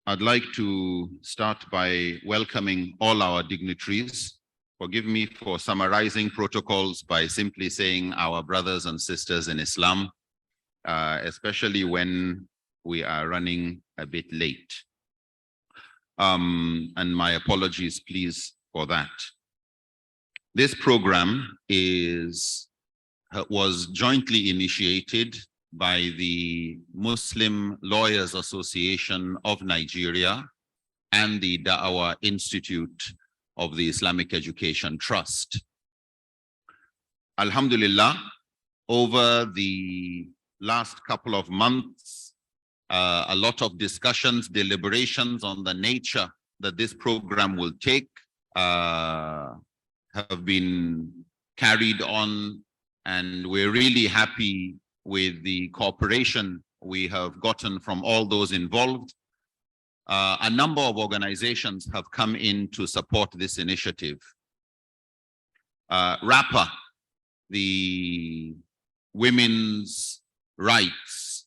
I'd like to start by welcoming all our dignitaries. Forgive me for summarizing protocols by simply saying our brothers and sisters in Islam, especially when we are running a bit late. And my apologies, please, for that. This program was jointly initiated by the Muslim Lawyers Association of Nigeria and the Da'wah Institute of the Islamic Education Trust. Alhamdulillah, over the last couple of months, a lot of discussions, deliberations on the nature that this program will take have been carried on, and we're really happy with the cooperation we have gotten from all those involved. A number of organizations have come in to support this initiative. RAPA, the Women's Rights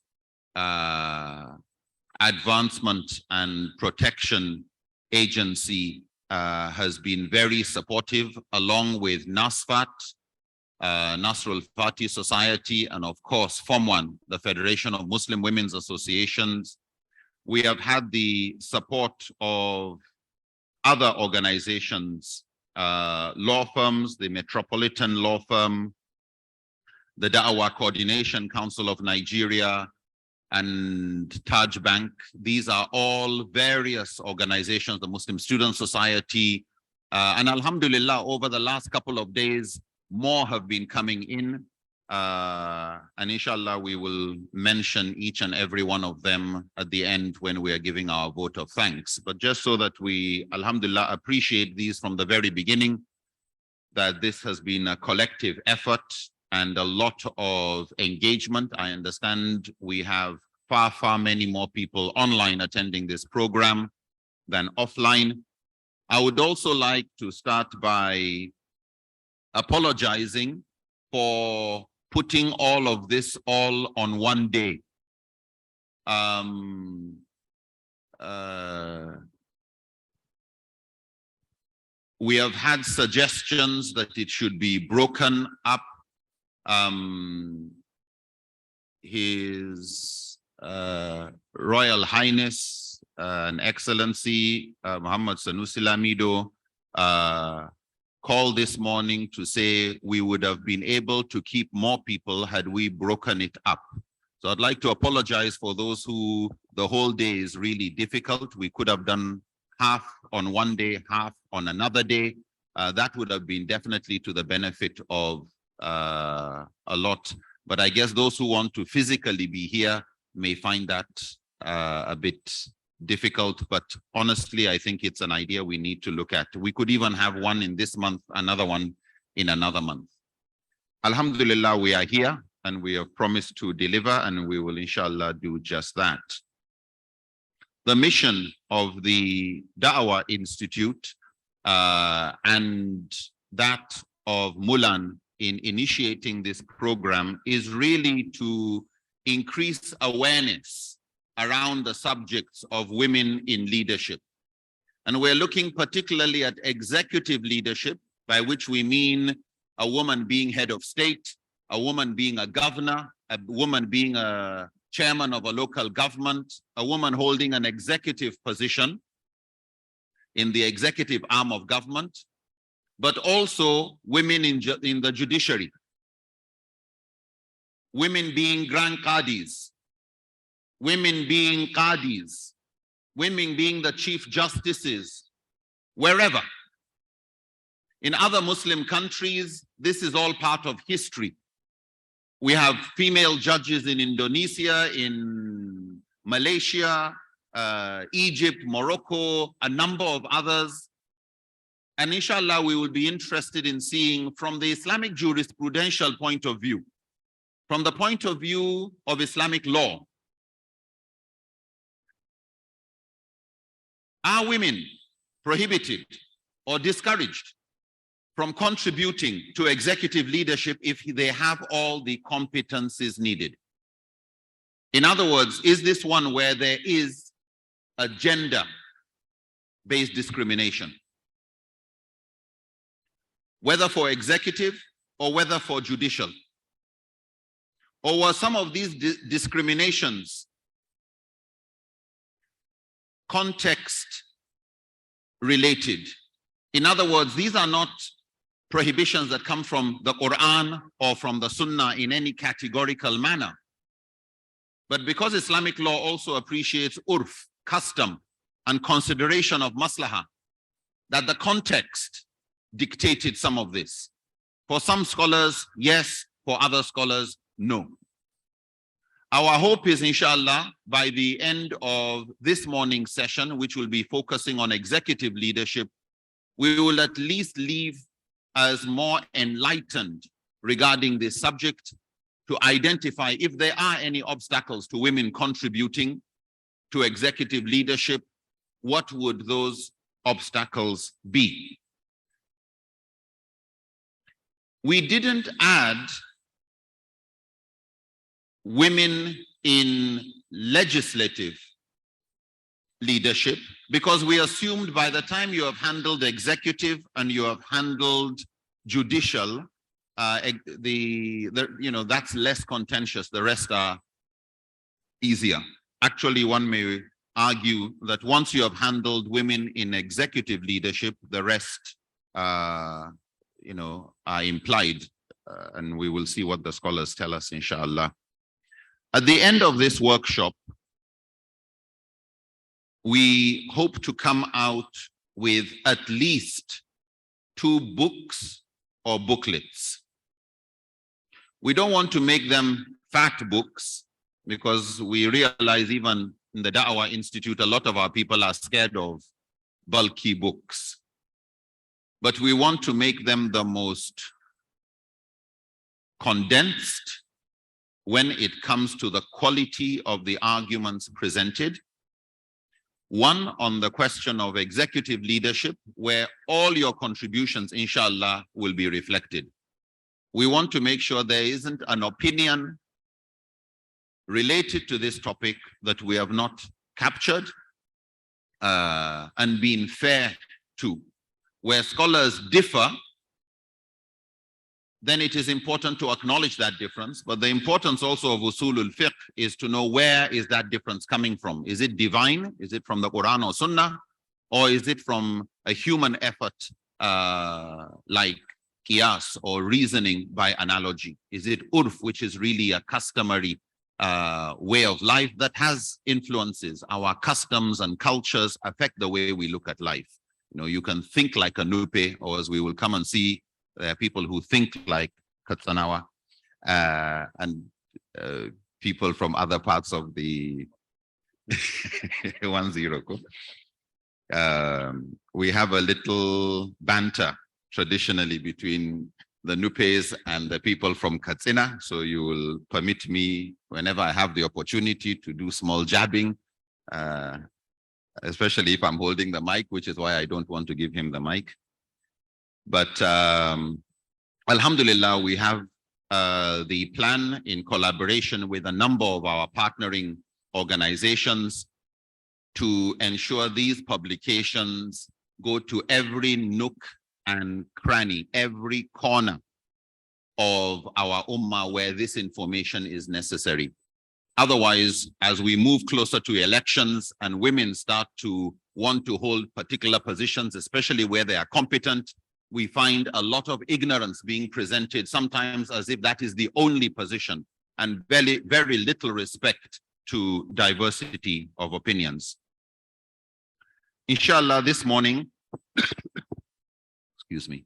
Advancement and Protection Agency, has been very supportive, along with NASFAT, Nasrul Fatih Society, and of course FOM1, the Federation of Muslim Women's Associations. We have had the support of other organizations, law firms, the Metropolitan Law Firm, the Da'wah Coordination Council of Nigeria, and Taj Bank. These are all various organizations, the Muslim Student Society, and alhamdulillah, over the last couple of days, more have been coming in, and inshallah we will mention each and every one of them at the end when we are giving our vote of thanks. But just so that we, alhamdulillah, appreciate these from the very beginning, that this has been a collective effort and a lot of engagement. I understand we have far many more people online attending this program than offline. I would also like to start by apologizing for putting all of this all on one day. We have had suggestions that it should be broken up. His Royal Highness and Excellency Muhammad Sanusi Lamido called this morning to say we would have been able to keep more people had we broken it up. So I'd like to apologize for those who the whole day is really difficult. We could have done half on one day, half on another day. That would have been definitely to the benefit of a lot. But I guess those who want to physically be here may find that a bit difficult, but honestly, I think it's an idea we need to look at. We could even have one in this month, another one in another month. Alhamdulillah, we are here and we have promised to deliver, and we will inshallah do just that. The mission of the Da'wah Institute and that of Mulan in initiating this program is really to increase awareness around the subjects of women in leadership. And we're looking particularly at executive leadership, by which we mean a woman being head of state, a woman being a governor, a woman being a chairman of a local government, a woman holding an executive position in the executive arm of government, but also women in the judiciary, women being grand qadis, women being qadis, women being the chief justices, wherever. In other Muslim countries, this is all part of history. We have female judges in Indonesia, in Malaysia, Egypt, Morocco, a number of others. And inshallah, we will be interested in seeing from the Islamic jurisprudential point of view, from the point of view of Islamic law, are women prohibited or discouraged from contributing to executive leadership if they have all the competencies needed? In other words, is this one where there is a gender-based discrimination, whether for executive or whether for judicial? Or were some of these discriminations context related? In other words, these are not prohibitions that come from the Quran or from the Sunnah in any categorical manner. But because Islamic law also appreciates urf, custom, and consideration of maslahah, that the context dictated some of this. For some scholars, yes. For other scholars, no. Our hope is, inshallah, by the end of this morning's session, which will be focusing on executive leadership, we will at least leave as more enlightened regarding this subject, to identify if there are any obstacles to women contributing to executive leadership. What would those obstacles be? We didn't add women in legislative leadership because we assumed by the time you have handled executive and you have handled judicial, that's less contentious. The rest are easier. Actually, one may argue that once you have handled women in executive leadership, the rest, are implied, and we will see what the scholars tell us, inshallah. At the end of this workshop, we hope to come out with at least 2 books or booklets. We don't want to make them fat books because we realize even in the Da'wah Institute, a lot of our people are scared of bulky books. But we want to make them the most condensed when it comes to the quality of the arguments presented. One on the question of executive leadership, where all your contributions, inshallah, will be reflected. We want to make sure there isn't an opinion related to this topic that we have not captured and been fair to. Where scholars differ, then it is important to acknowledge that difference. But the importance also of usulul fiqh is to know where is that difference coming from. Is it divine? Is it from the Quran or Sunnah? Or is it from a human effort like qiyas or reasoning by analogy? Is it urf, which is really a customary way of life that has influences? Our customs and cultures affect the way we look at life. You can think like a Nupe, or as we will come and see, there are people who think like Katsanawa and people from other parts of the 1-0. We have a little banter traditionally between the Nupes and the people from Katsina. So you will permit me, whenever I have the opportunity, to do small jabbing, especially if I'm holding the mic, which is why I don't want to give him the mic. But alhamdulillah, we have the plan in collaboration with a number of our partnering organizations to ensure these publications go to every nook and cranny, every corner of our ummah where this information is necessary. Otherwise, as we move closer to elections and women start to want to hold particular positions, especially where they are competent, we find a lot of ignorance being presented, sometimes as if that is the only position, and very, very little respect to diversity of opinions. Inshallah, this morning, excuse me,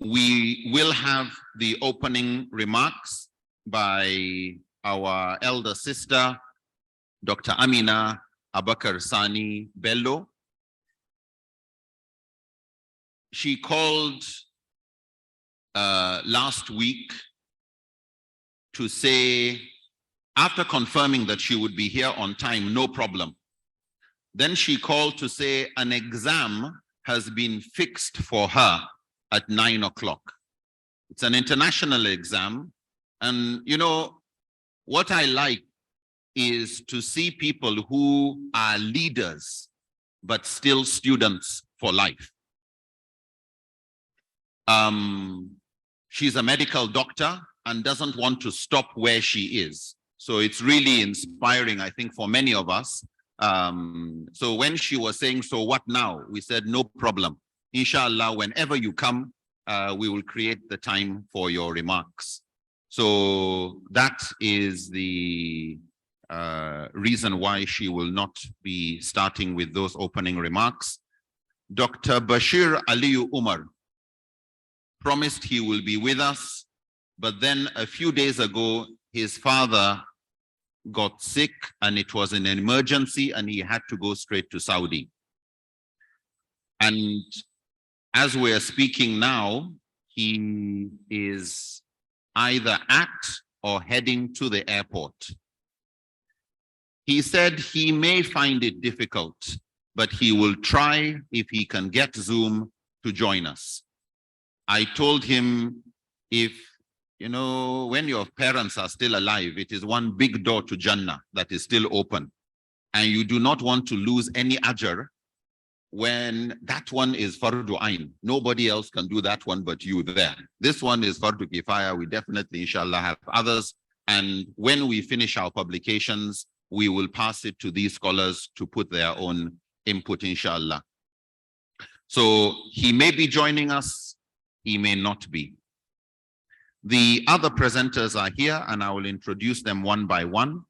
we will have the opening remarks by our elder sister, Dr. Amina Abakar Sani Bello. She called last week to say, after confirming that she would be here on time, no problem. Then she called to say an exam has been fixed for her at 9 o'clock. It's an international exam. And what I like is to see people who are leaders, but still students for life. She's a medical doctor and doesn't want to stop where she is. So it's really inspiring, I think, for many of us. So when she was saying, so what now? We said, no problem. Inshallah, whenever you come, we will create the time for your remarks. So that is the reason why she will not be starting with those opening remarks. Dr. Bashir Aliyu Umar promised he will be with us, but then a few days ago, his father got sick and it was an emergency and he had to go straight to Saudi. And as we are speaking now, he is either at or heading to the airport. He said he may find it difficult, but he will try if he can get Zoom to join us. I told him, if, you know, when your parents are still alive, it is one big door to Jannah that is still open. And you do not want to lose any ajr when that one is fardu ain. Nobody else can do that one but you there. This one is fardu kifaya. We definitely, inshallah, have others. And when we finish our publications, we will pass it to these scholars to put their own input, inshallah. So he may be joining us, he may not be. The other presenters are here and I will introduce them one by one.